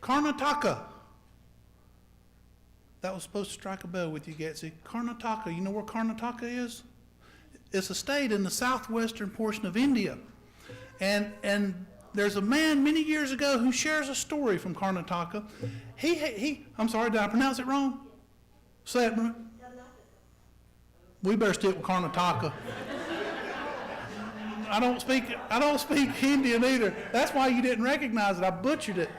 Karnataka. That was supposed to strike a bell with you, Gatsy. Karnataka. You know where Karnataka is? It's a state in the southwestern portion of India. And there's a man many years ago who shares a story from Karnataka. I'm sorry, did I pronounce it wrong? Say it, bro. We better stick with Karnataka. I don't speak Indian either. That's why you didn't recognize it. I butchered it.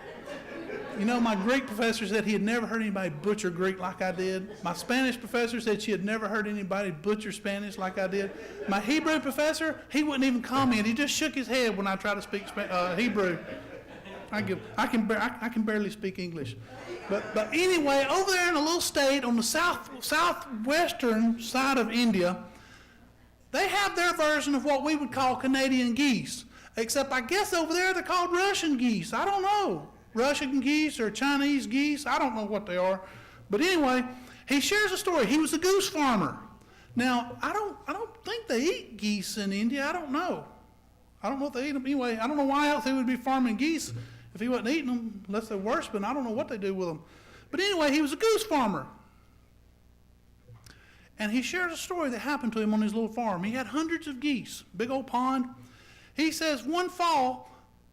You know, my Greek professor said he had never heard anybody butcher Greek like I did. My Spanish professor said she had never heard anybody butcher Spanish like I did. My Hebrew professor, he wouldn't even comment. He just shook his head when I tried to speak Hebrew. I can barely speak English. But anyway, over there in a little state on the southwestern side of India, they have their version of what we would call Canadian geese. Except I guess over there they're called Russian geese. I don't know. Russian geese or Chinese geese. I don't know what they are. But anyway, he shares a story. He was a goose farmer. Now, I don't think they eat geese in India. I don't know. I don't know if they eat them. Anyway, I don't know why else he would be farming geese if he wasn't eating them, unless they're worse, but I don't know what they do with them. But anyway, he was a goose farmer. And he shared a story that happened to him on his little farm. He had hundreds of geese, big old pond. He says one fall,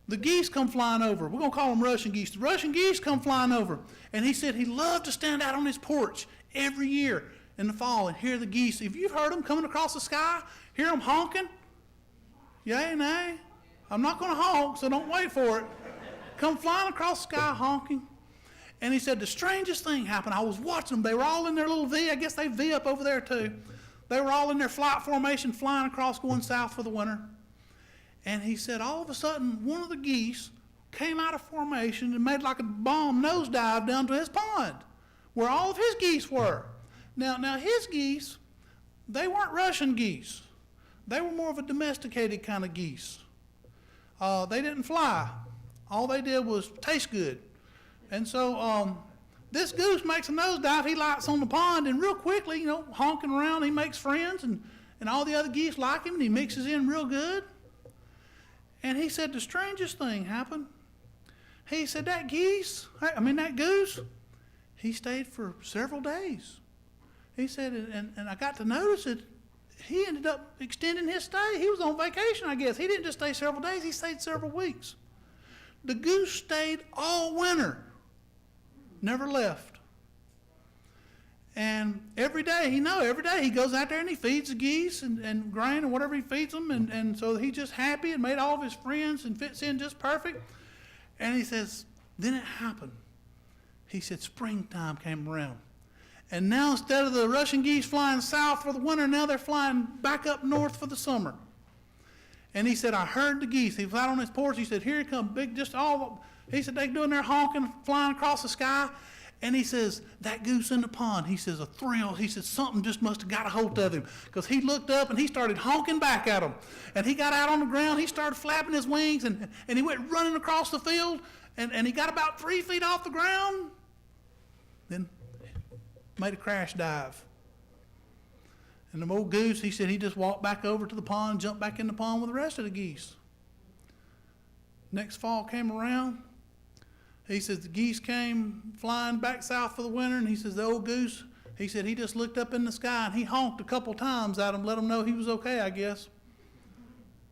the geese come flying over. We're going to call them Russian geese. The Russian geese come flying over. And he said he loved to stand out on his porch every year in the fall and hear the geese. If you've heard them coming across the sky, hear them honking, yay, nay. I'm not going to honk, so don't wait for it. Come flying across the sky honking. And he said the strangest thing happened. I was watching them. They were all in their little V. I guess they V up over there too. They were all in their flight formation flying across going south for the winter. And he said all of a sudden one of the geese came out of formation and made like a bomb nosedive down to his pond where all of his geese were. Now his geese, they weren't Russian geese. They were more of a domesticated kind of geese. They didn't fly. All they did was taste good. And so this goose makes a nosedive. He lights on the pond, and real quickly, you know, honking around, he makes friends, and all the other geese like him, and he mixes in real good. And he said the strangest thing happened. He said that goose, he stayed for several days. He said, and I got to notice it, he ended up extending his stay. He was on vacation, I guess. He didn't just stay several days, he stayed several weeks. The goose stayed all winter, never left. And every day he goes out there and he feeds the geese and grain and whatever he feeds them. And so he's just happy and made all of his friends and fits in just perfect. And he says, then it happened. He said springtime came around. And now instead of the Russian geese flying south for the winter, now they're flying back up north for the summer. And he said, I heard the geese. He was out on his porch. He said, here he come, big, just all. He said, they doing their honking, flying across the sky. And he says, that goose in the pond, he says, a thrill. He said, something just must have got a hold of him. Because he looked up and he started honking back at him. And he got out on the ground. He started flapping his wings. And he went running across the field. And he got about 3 feet off the ground. Then made a crash dive. And the old goose, he said he just walked back over to the pond, jumped back in the pond with the rest of the geese. Next fall came around. He says the geese came flying back south for the winter, and he says the old goose, he said he just looked up in the sky and he honked a couple times at them, let them know he was okay, I guess.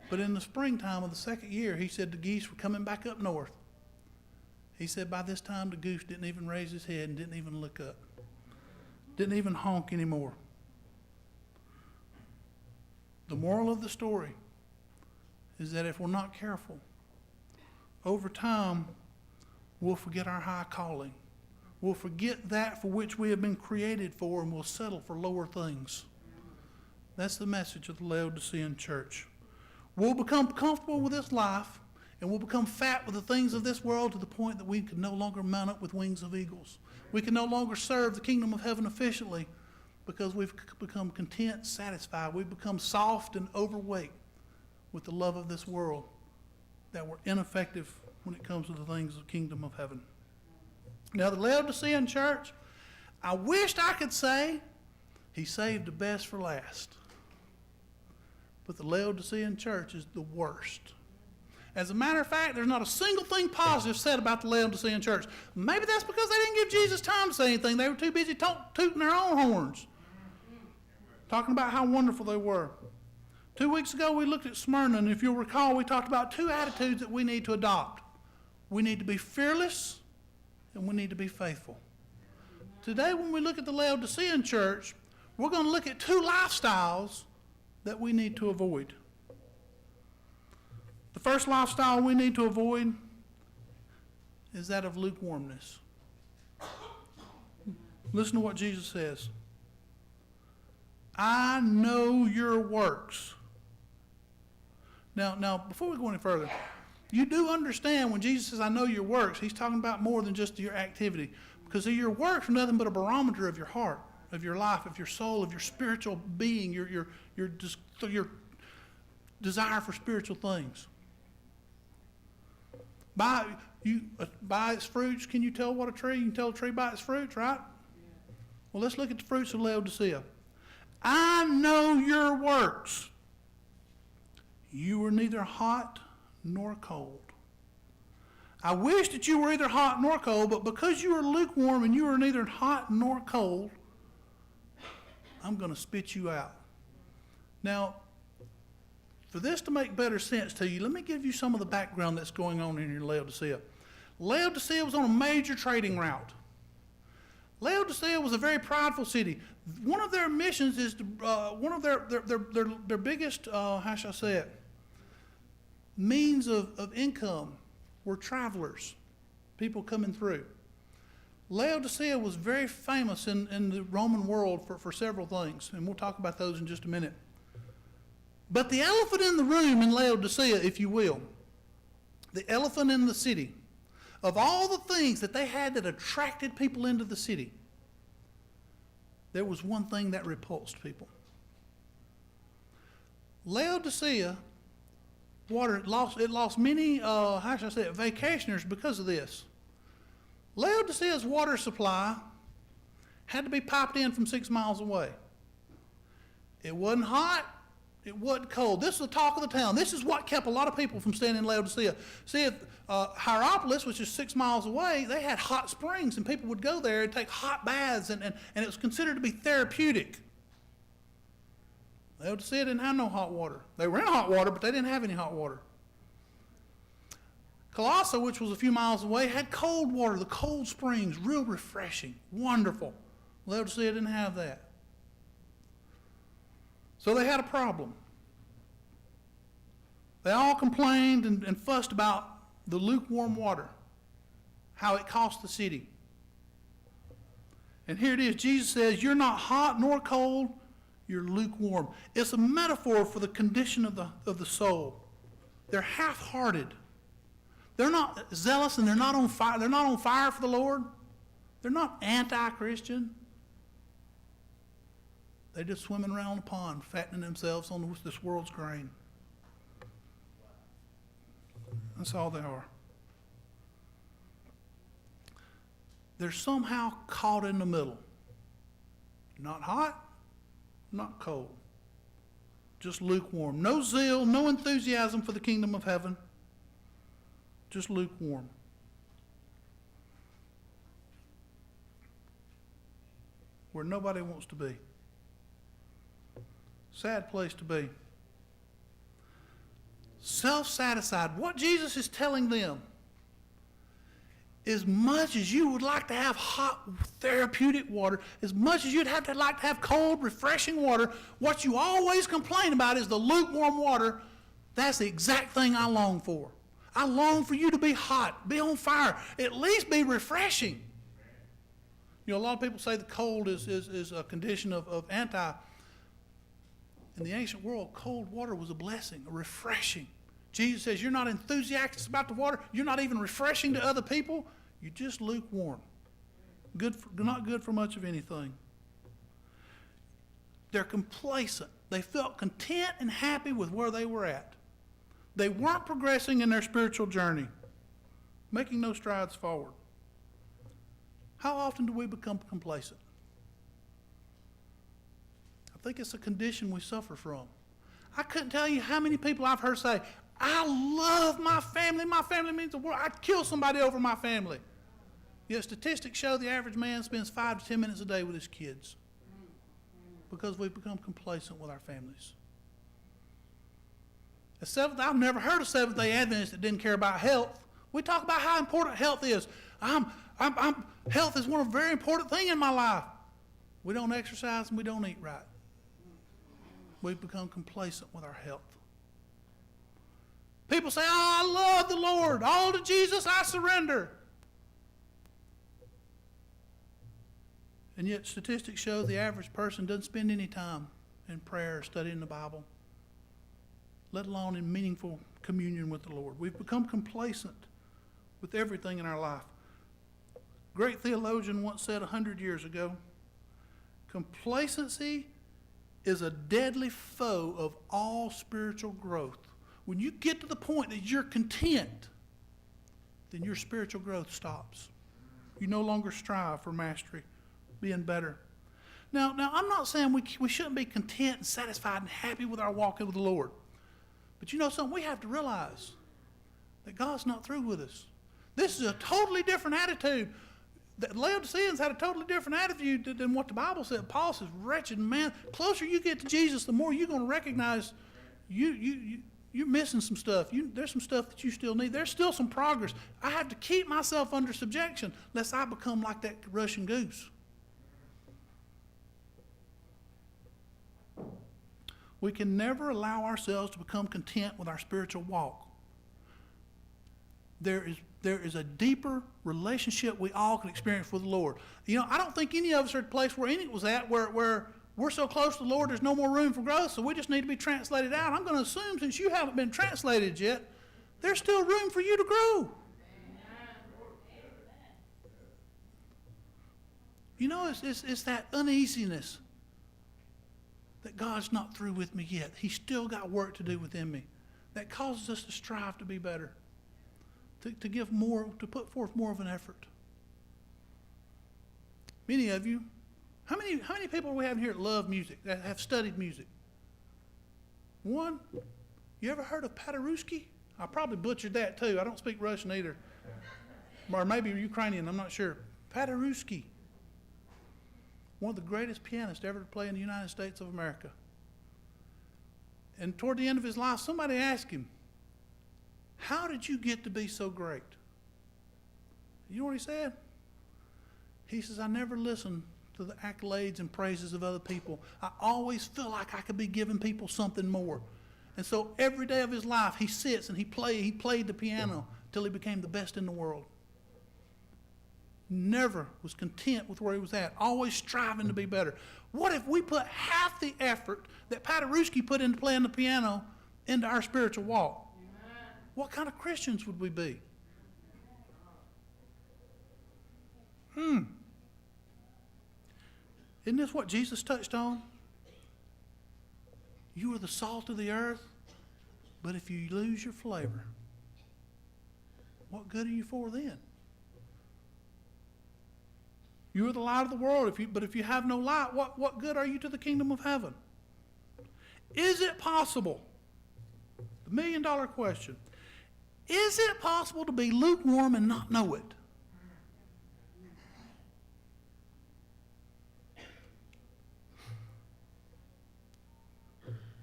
But in the springtime of the second year, he said the geese were coming back up north. He said by this time the goose didn't even raise his head and didn't even look up. Didn't even honk anymore. The moral of the story is that if we're not careful, over time, we'll forget our high calling. We'll forget that for which we have been created for, and we'll settle for lower things. That's the message of the Laodicean church. We'll become comfortable with this life, and we'll become fat with the things of this world to the point that we can no longer mount up with wings of eagles. We can no longer serve the kingdom of heaven efficiently because we've become content, satisfied. We've become soft and overweight with the love of this world, that we're ineffective when it comes to the things of the kingdom of heaven. Now, the Laodicean church, I wished I could say he saved the best for last. But the Laodicean church is the worst. As a matter of fact, there's not a single thing positive said about the Laodicean church. Maybe that's because they didn't give Jesus time to say anything. They were too busy tooting their own horns, talking about how wonderful they were. 2 weeks ago, we looked at Smyrna, and if you'll recall, we talked about two attitudes that we need to adopt. We need to be fearless, and we need to be faithful. Today, when we look at the Laodicean church, we're going to look at two lifestyles that we need to avoid. The first lifestyle we need to avoid is that of lukewarmness. Listen to what Jesus says. I know your works. Now, before we go any further, you do understand when Jesus says, I know your works, he's talking about more than just your activity. Because your works are nothing but a barometer of your heart, of your life, of your soul, of your spiritual being, your desire for spiritual things. By its fruits, can you tell what a tree? You can tell a tree by its fruits, right? Well, let's look at the fruits of Laodicea. I know your works. You are neither hot nor cold. I wish that you were either hot nor cold, but because you are lukewarm and you are neither hot nor cold, I'm going to spit you out. Now, for this to make better sense to you, let me give you some of the background that's going on in Laodicea. Laodicea was on a major trading route. Laodicea was a very prideful city. One of their missions is to, one of their biggest, how shall I say it, means of income were travelers, people coming through. Laodicea was very famous in the Roman world for several things, and we'll talk about those in just a minute. But the elephant in the room in Laodicea, if you will, the elephant in the city, of all the things that they had that attracted people into the city, there was one thing that repulsed people. Laodicea, it lost many, how should I say it, vacationers because of this. Laodicea's water supply had to be piped in from 6 miles away. It wasn't hot. It wasn't cold. This is the talk of the town. This is what kept a lot of people from staying in Laodicea. See, if Hierapolis, which is 6 miles away, they had hot springs, and people would go there and take hot baths, and it was considered to be therapeutic. Laodicea didn't have no hot water. They were in hot water, but they didn't have any hot water. Colossae, which was a few miles away, had cold water, the cold springs, real refreshing, wonderful. Laodicea didn't have that. So they had a problem. They all complained and fussed about the lukewarm water, how it cost the city. And here it is. Jesus says, you're not hot nor cold, you're lukewarm. It's a metaphor for the condition of the soul. They're half-hearted. They're not zealous and they're not on fire. They're not on fire for the Lord. They're not anti-Christian. They're just swimming around the pond, fattening themselves on this world's grain. That's all they are. They're somehow caught in the middle. Not hot, not cold. Just lukewarm. No zeal, no enthusiasm for the kingdom of heaven. Just lukewarm. Where nobody wants to be. Sad place to be. Self-satisfied. What Jesus is telling them, as much as you would like to have hot, therapeutic water, as much as you'd like to have cold, refreshing water, what you always complain about is the lukewarm water. That's the exact thing I long for. I long for you to be hot, be on fire, at least be refreshing. You know, a lot of people say the cold is a condition of anti. In the ancient world, cold water was a blessing, a refreshing. Jesus says, you're not enthusiastic about the water. You're not even refreshing to other people. You're just lukewarm. Not good for much of anything. They're complacent. They felt content and happy with where they were at. They weren't progressing in their spiritual journey, making no strides forward. How often do we become complacent? I think it's a condition we suffer from. I couldn't tell you how many people I've heard say, I love my family. My family means the world. I'd kill somebody over my family. Yet statistics show the average man spends 5 to 10 minutes a day with his kids because we've become complacent with our families. I've never heard of Seventh-day Adventists that didn't care about health. We talk about how important health is. Health is one of the very important things in my life. We don't exercise and we don't eat right. We've become complacent with our health. People say, oh, I love the Lord. All to Jesus I surrender. And yet statistics show the average person doesn't spend any time in prayer or studying the Bible, let alone in meaningful communion with the Lord. We've become complacent with everything in our life. Great theologian once said 100 years ago, complacency is a deadly foe of all spiritual growth. When you get to the point that you're content, then your spiritual growth stops. You no longer strive for mastery, being better. Now I'm not saying we shouldn't be content and satisfied and happy with our walking with the Lord. But you know something? We have to realize that God's not through with us. This is a totally different attitude. The Laodiceans had a totally different attitude than what the Bible said. Paul says, wretched man, the closer you get to Jesus, the more you're going to recognize you're missing some stuff. There's some stuff that you still need. There's still some progress. I have to keep myself under subjection lest I become like that Russian goose. We can never allow ourselves to become content with our spiritual walk. There is a deeper relationship we all can experience with the Lord. You know, I don't think any of us are at the place where Enoch was at, where we're so close to the Lord there's no more room for growth, so we just need to be translated out. I'm going to assume since you haven't been translated yet, there's still room for you to grow. You know, it's that uneasiness that God's not through with me yet. He's still got work to do within me. That causes us to strive to be better, to give more, to put forth more of an effort. Many of you, how many people do we have here that love music, that have studied music? One? You ever heard of Paderewski? I probably butchered that too. I don't speak Russian either. Or maybe Ukrainian, I'm not sure. Paderewski. One of the greatest pianists ever to play in the United States of America. And toward the end of his life, somebody asked him, how did you get to be so great? You know what he said? He says, I never listened to the accolades and praises of other people. I always feel like I could be giving people something more. And so every day of his life, he sits and he played the piano till he became the best in the world. Never was content with where he was at, always striving to be better. What if we put half the effort that Paderewski put into playing the piano into our spiritual walk? Amen. What kind of Christians would we be? Isn't this what Jesus touched on? You are the salt of the earth, but if you lose your flavor, what good are you for then? You are the light of the world, but if you have no light, what good are you to the kingdom of heaven? Is it possible, the million-dollar question, is it possible to be lukewarm and not know it?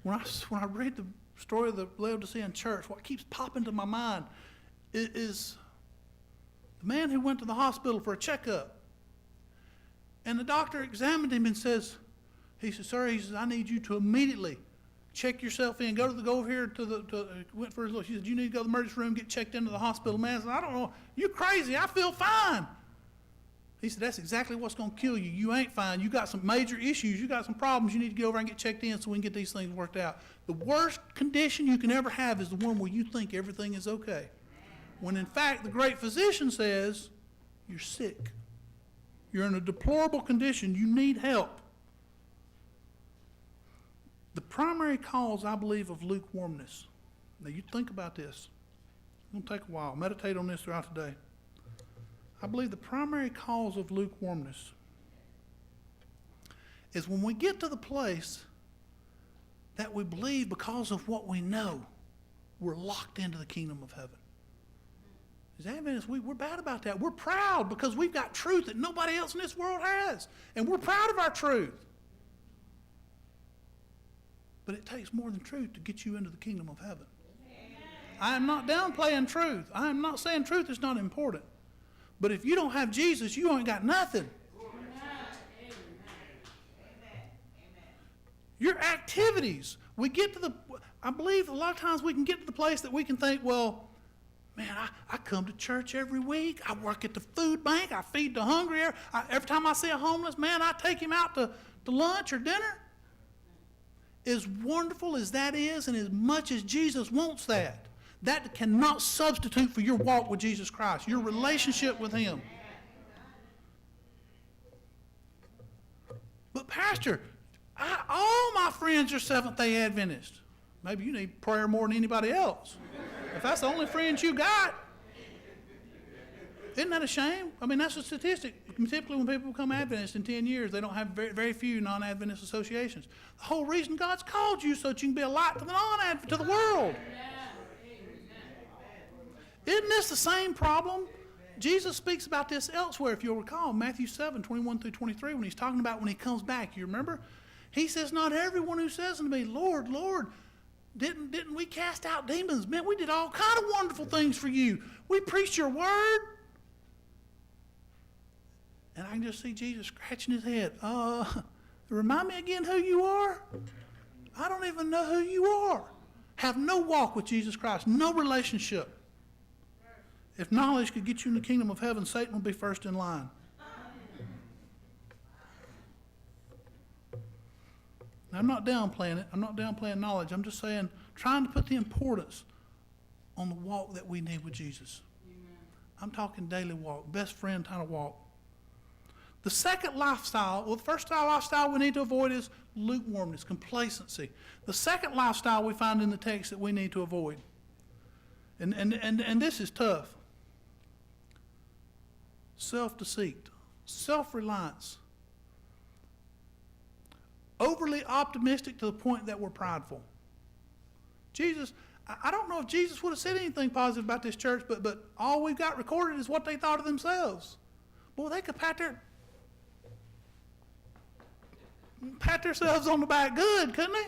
When I read the story of the Laodicean church, what keeps popping to my mind is the man who went to the hospital for a checkup. And the doctor examined him and says, sir, I need you to immediately check yourself in. Go over here went for his little, she said, you need to go to the emergency room, get checked into the hospital. Man said, I don't know, you're crazy, I feel fine. He said, that's exactly what's going to kill you. You ain't fine. You got some major issues. You got some problems. You need to get over and get checked in so we can get these things worked out. The worst condition you can ever have is the one where you think everything is okay. When in fact, the great physician says, you're sick. You're in a deplorable condition. You need help. The primary cause, I believe, of lukewarmness. Now, you think about this. It's going to take a while. Meditate on this throughout the day. I believe the primary cause of lukewarmness is when we get to the place that we believe because of what we know we're locked into the kingdom of heaven. As Adventists, we're bad about that. We're proud because we've got truth that nobody else in this world has. And we're proud of our truth. But it takes more than truth to get you into the kingdom of heaven. Amen. I am not downplaying truth. I am not saying truth is not important. But if you don't have Jesus, you ain't got nothing. Amen. Your activities. I believe a lot of times we can get to the place that we can think, well, man, I come to church every week. I work at the food bank. I feed the hungry. Every time I see a homeless man, I take him out to lunch or dinner. As wonderful as that is, and as much as Jesus wants that, that cannot substitute for your walk with Jesus Christ, your relationship with him. But Pastor, all my friends are Seventh-day Adventists. Maybe you need prayer more than anybody else. If that's the only friends you got, isn't that a shame? I mean, that's a statistic. Typically when people become Adventists in 10 years, they don't have very few non-Adventist associations. The whole reason God's called you so that you can be a light to the world. Isn't this the same problem? Jesus speaks about this elsewhere, if you'll recall, Matthew 7, 21 through 23, when he's talking about when he comes back. You remember? He says, not everyone who says unto me, Lord, Lord, didn't we cast out demons? Man, we did all kind of wonderful things for you. We preached your word. And I can just see Jesus scratching his head. Remind me again who you are? I don't even know who you are. Have no walk with Jesus Christ, no relationship. If knowledge could get you in the kingdom of heaven, Satan will be first in line. Now, I'm not downplaying it. I'm not downplaying knowledge. I'm just saying, trying to put the importance on the walk that we need with Jesus. Amen. I'm talking daily walk, best friend kind of walk. The second lifestyle, well, the first lifestyle we need to avoid is lukewarmness, complacency. The second lifestyle we find in the text that we need to avoid, and this is tough. Self-deceit, self-reliance, overly optimistic to the point that we're prideful. Jesus, I don't know if Jesus would have said anything positive about this church, but all we've got recorded is what they thought of themselves. Boy, they could pat themselves on the back good, couldn't they?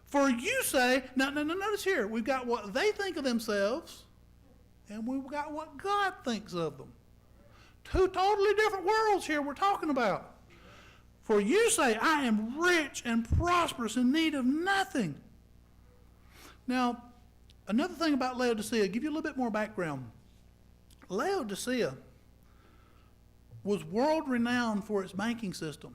For you say, now notice here, we've got what they think of themselves, and we've got what God thinks of them. Two totally different worlds here we're talking about. For you say, I am rich and prosperous, in need of nothing. Now, another thing about Laodicea, give you a little bit more background. Laodicea was world-renowned for its banking system.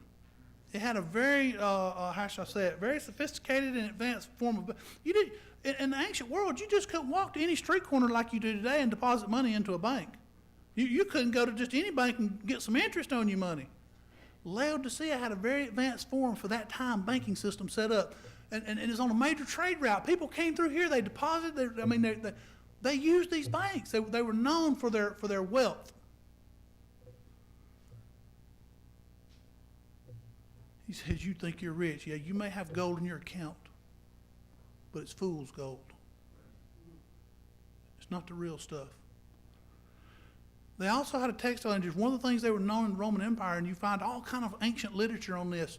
It had a very, how should I say it, very sophisticated and advanced form of, in the ancient world, you just couldn't walk to any street corner like you do today and deposit money into a bank. You couldn't go to just any bank and get some interest on your money. Laodicea had a very advanced form for that time banking system set up. And it's on a major trade route. People came through here, they deposited, they used these banks. They were known for their wealth. He says, you think you're rich. Yeah, you may have gold in your account, but it's fool's gold. It's not the real stuff. They also had a textile industry. One of the things they were known in the Roman Empire, and you find all kind of ancient literature on this.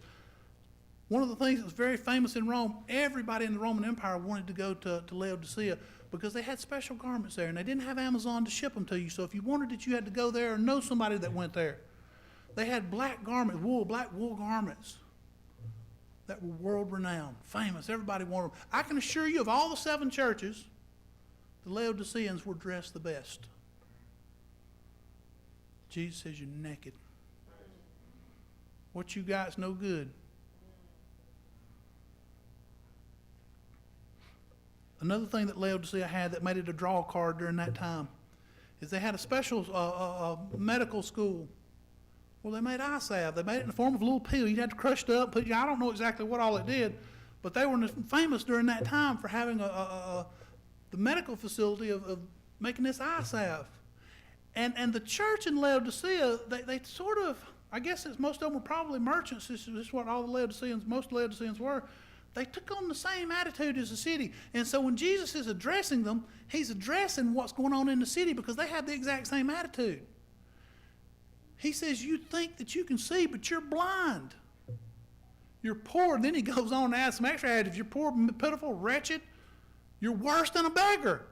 One of the things that was very famous in Rome, everybody in the Roman Empire wanted to go to Laodicea because they had special garments there, and they didn't have Amazon to ship them to you. So if you wanted it, you had to go there and know somebody that went there. They had black wool garments that were world-renowned, famous. Everybody wanted them. I can assure you of all the 7 churches, the Laodiceans were dressed the best. Jesus says you're naked. What you got's no good. Another thing that Laodicea had that made it a draw card during that time is they had a special medical school. Well, they made eye salve. They made it in the form of a little pill. You'd have to crush it up. I don't know exactly what all it did, but they were famous during that time for having the medical facility of making this eye salve. And the church in Laodicea, they sort of, I guess most of them were probably merchants. This is what all the most Laodiceans were. They took on the same attitude as the city. And so when Jesus is addressing them, he's addressing what's going on in the city because they have the exact same attitude. He says, you think that you can see, but you're blind. You're poor. Then he goes on to add some extra adjectives. You're poor, pitiful, wretched. You're worse than a beggar.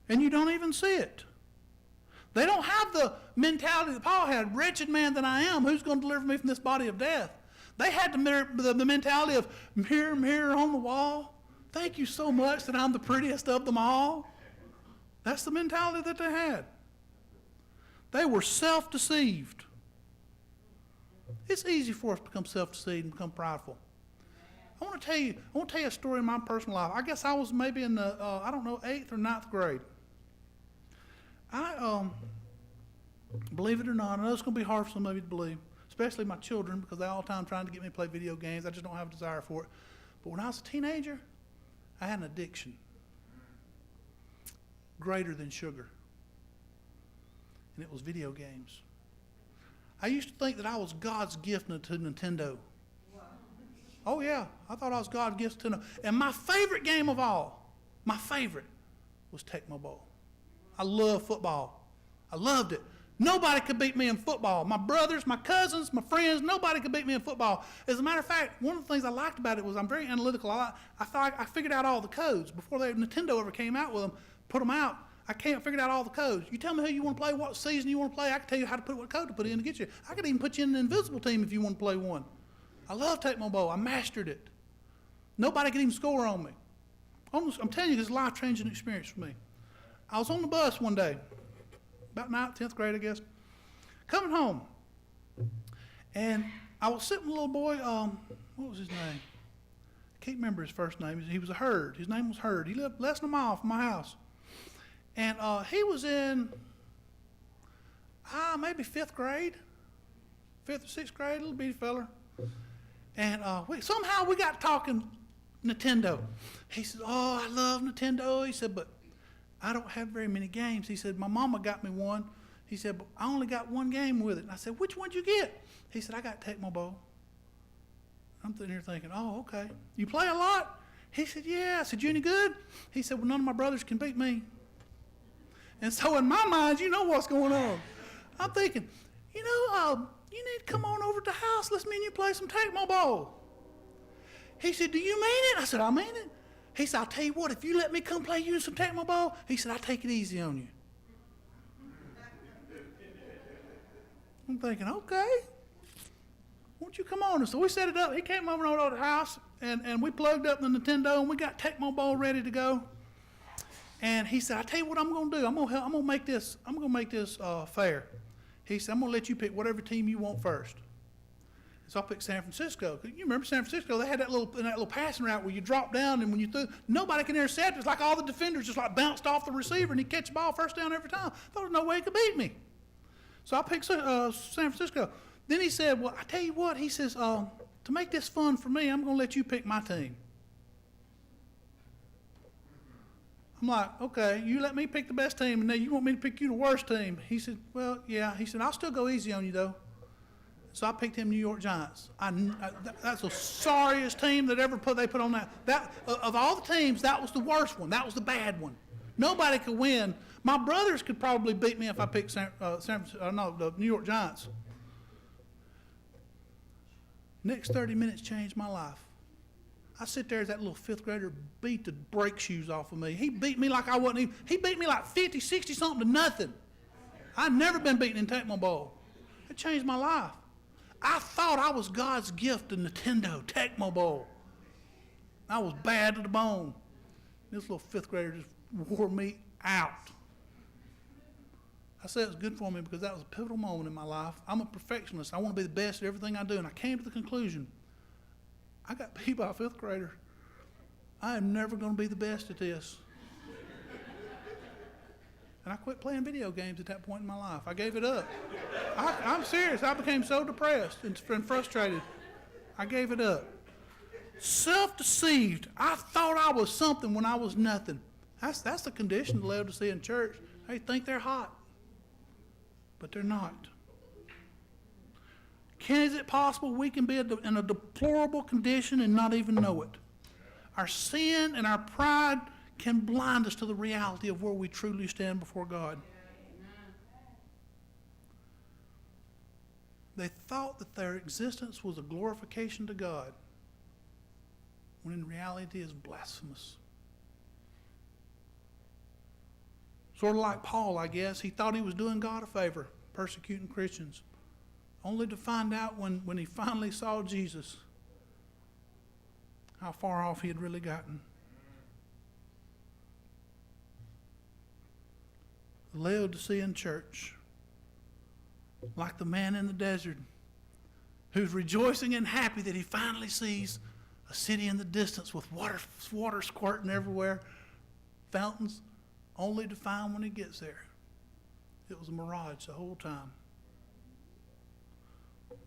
And you don't even see it. They don't have the mentality that Paul had, wretched man that I am, who's going to deliver me from this body of death? They had the mentality of, mirror, mirror on the wall, thank you so much that I'm the prettiest of them all. That's the mentality that they had. They were self-deceived. It's easy for us to become self-deceived and become prideful. I want to tell you a story in my personal life. I guess I was maybe in the, 8th or 9th grade. Believe it or not, I know it's going to be hard for some of you to believe, especially my children, because they're all the time trying to get me to play video games. I just don't have a desire for it. But when I was a teenager, I had an addiction greater than sugar, and it was video games. I used to think that I was God's gift to Nintendo. Oh, yeah, I thought I was God's gift to Nintendo. And my favorite game of all, was Tecmo Bowl. I love football. I loved it. Nobody could beat me in football. My brothers, my cousins, my friends, nobody could beat me in football. As a matter of fact, one of the things I liked about it was I'm very analytical. I thought I figured out all the codes. Before Nintendo ever came out with them, put them out, I figured out all the codes. You tell me who you want to play, what season you want to play, I can tell you how to put what code to put in to get you. I could even put you in an invisible team if you want to play one. I love Tecmo Bowl. I mastered it. Nobody could even score on me. I'm telling you, this is a life-changing experience for me. I was on the bus one day, about 9th, 10th grade, I guess, coming home. And I was sitting with a little boy, what was his name? I can't remember his first name. He was a Hurd. His name was Hurd. He lived less than a mile from my house. And he was in, maybe 5th grade, 5th or 6th grade, little bitty feller. And somehow we got talking Nintendo. He said, oh, I love Nintendo. He said, but I don't have very many games. He said, my mama got me one. He said, but I only got one game with it. And I said, which one did you get? He said, I got Tecmo Bowl. I'm sitting here thinking, oh, okay. You play a lot? He said, yeah. I said, you any good? He said, well, none of my brothers can beat me. And so in my mind, you know what's going on. I'm thinking, you need to come on over to the house. Let's me and you play some Tecmo Bowl. He said, do you mean it? I said, I mean it. He said, I'll tell you what, if you let me come play you some Tecmo Bowl, he said, I'll take it easy on you. I'm thinking, okay, won't you come on? And so we set it up. He came over to the house, and we plugged up the Nintendo, and we got Tecmo Bowl ready to go. And he said, I'll tell you what I'm going to do. I'm going to make this fair. He said, I'm going to let you pick whatever team you want first. So I picked San Francisco. You remember San Francisco? They had that little passing route where you drop down, and when you threw, nobody can intercept. It's like all the defenders just like bounced off the receiver, and he'd catch the ball first down every time. I thought there was no way he could beat me. So I picked San Francisco. Then he said, well, I tell you what. He says, to make this fun for me, I'm going to let you pick my team. I'm like, okay, you let me pick the best team, and then you want me to pick you the worst team. He said, well, yeah. He said, I'll still go easy on you, though. So I picked him New York Giants. That's the sorriest team that they put on that. Of all the teams, that was the worst one. That was the bad one. Nobody could win. My brothers could probably beat me if I picked the New York Giants. Next 30 minutes changed my life. I sit there as that little 5th grader beat the brake shoes off of me. He beat me like I wasn't even, he beat me like 50, 60 something to nothing. I'd never been beaten in Tecmo Bowl. It changed my life. I thought I was God's gift to Nintendo, Tecmo Bowl. I was bad to the bone. This little 5th grader just wore me out. I said it was good for me because that was a pivotal moment in my life. I'm a perfectionist. I want to be the best at everything I do. And I came to the conclusion, I got beat by a 5th grader. I am never going to be the best at this. And I quit playing video games at that point in my life. I gave it up. I'm serious. I became so depressed and frustrated. I gave it up. Self-deceived. I thought I was something when I was nothing. That's the condition of the Laodicean church. They think they're hot, but they're not. Is it possible we can be in a deplorable condition and not even know it? Our sin and our pride can blind us to the reality of where we truly stand before God. They thought that their existence was a glorification to God, when in reality it is blasphemous. Sort of like Paul, I guess. He thought he was doing God a favor, persecuting Christians, only to find out when he finally saw Jesus how far off he had really gotten. The Laodicean church, like the man in the desert who's rejoicing and happy that he finally sees a city in the distance with water squirting everywhere, fountains, only to find when he gets there it was a mirage the whole time.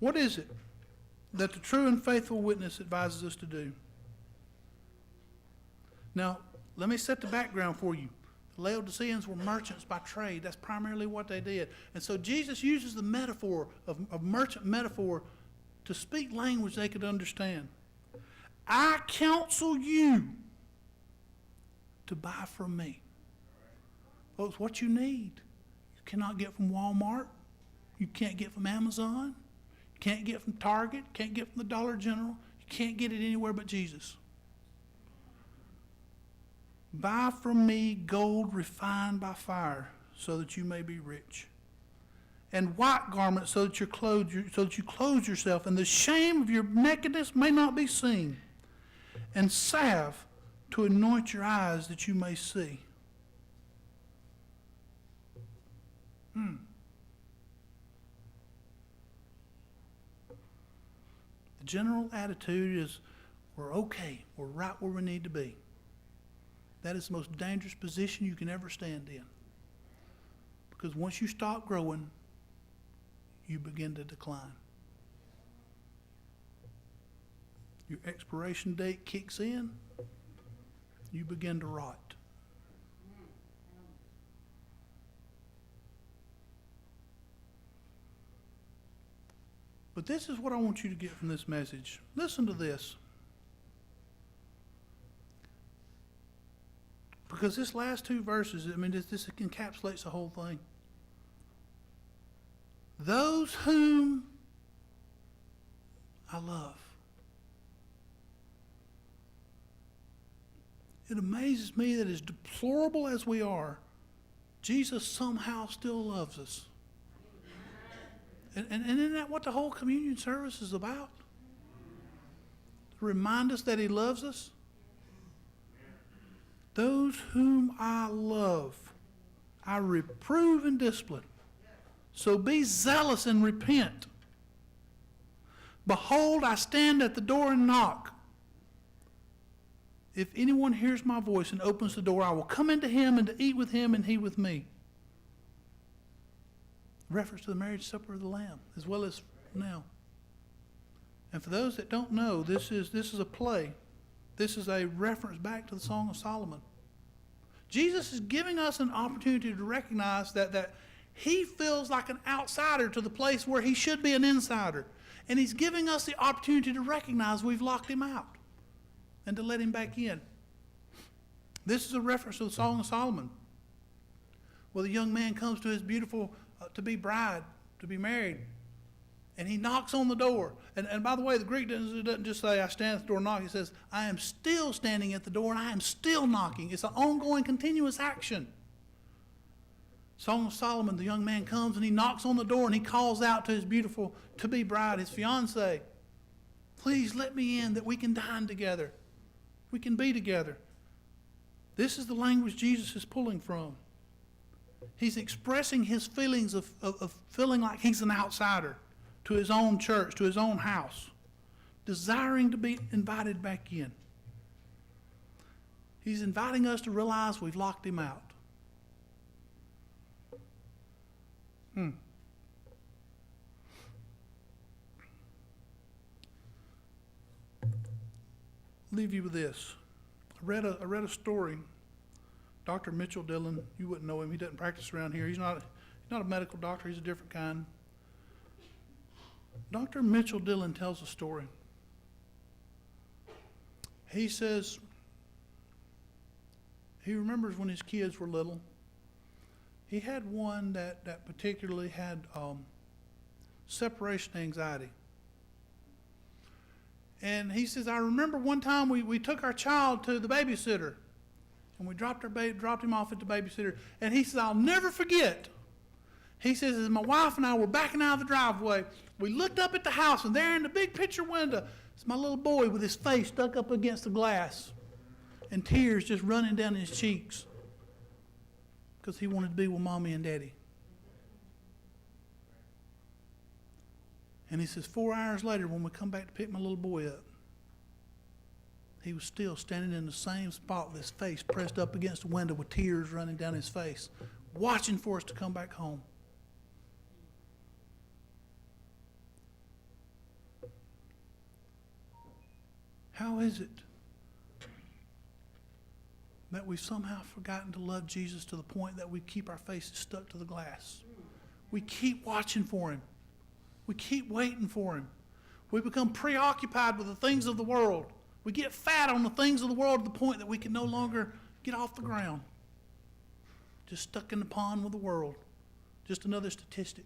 What is it that the true and faithful witness advises us to do? Now, let me set the background for you. The Laodiceans were merchants by trade. That's primarily what they did. And so Jesus uses the metaphor of merchant metaphor to speak language they could understand. I counsel you to buy from me. Folks, what you need, you cannot get from Walmart. You can't get from Amazon. You can't get from Target. Can't get from the Dollar General. You can't get it anywhere but Jesus. Buy from me gold refined by fire, so that you may be rich, and white garments so that you clothe yourself, and the shame of your nakedness may not be seen, and salve to anoint your eyes that you may see. The general attitude is, we're okay, we're right where we need to be. That is the most dangerous position you can ever stand in. Because once you stop growing, you begin to decline. Your expiration date kicks in, you begin to rot. But this is what I want you to get from this message. Listen to this. Because this last two verses, this encapsulates the whole thing. Those whom I love. It amazes me that as deplorable as we are, Jesus somehow still loves us. And isn't that what the whole communion service is about? To remind us that he loves us? Those whom I love, I reprove and discipline. So be zealous and repent. Behold, I stand at the door and knock. If anyone hears my voice and opens the door, I will come into him and to eat with him and he with me. Reference to the marriage supper of the Lamb, as well as now. And for those that don't know, this is a play. This is a reference back to the Song of Solomon. Jesus is giving us an opportunity to recognize that he feels like an outsider to the place where he should be an insider. And he's giving us the opportunity to recognize we've locked him out and to let him back in. This is a reference to the Song of Solomon, where the young man comes to his beautiful to-be bride, to be married, and he knocks on the door. And by the way, the Greek doesn't just say, I stand at the door and knock. He says, I am still standing at the door and I am still knocking. It's an ongoing, continuous action. Song of Solomon, the young man comes and he knocks on the door and he calls out to his beautiful to-be bride, his fiancée, please let me in that we can dine together. We can be together. This is the language Jesus is pulling from. He's expressing his feelings of feeling like he's an outsider to his own church, to his own house, desiring to be invited back in. He's inviting us to realize we've locked him out. Leave you with this. I read a story. Dr. Mitchell Dillon, you wouldn't know him. He doesn't practice around here. He's not a medical doctor. He's a different kind. Dr. Mitchell Dillon tells a story. He says he remembers when his kids were little. He had one that particularly had separation anxiety. And he says, I remember one time we took our child to the babysitter, and we dropped him off at the babysitter. And he says, I'll never forget. He says, as my wife and I were backing out of the driveway, we looked up at the house, and there in the big picture window is my little boy with his face stuck up against the glass and tears just running down his cheeks because he wanted to be with Mommy and Daddy. And he says, 4 hours later, when we come back to pick my little boy up, he was still standing in the same spot with his face pressed up against the window with tears running down his face, watching for us to come back home. How is it that we've somehow forgotten to love Jesus to the point that we keep our faces stuck to the glass? We keep watching for him. We keep waiting for him. We become preoccupied with the things of the world. We get fat on the things of the world to the point that we can no longer get off the ground. Just stuck in the pond with the world. Just another statistic.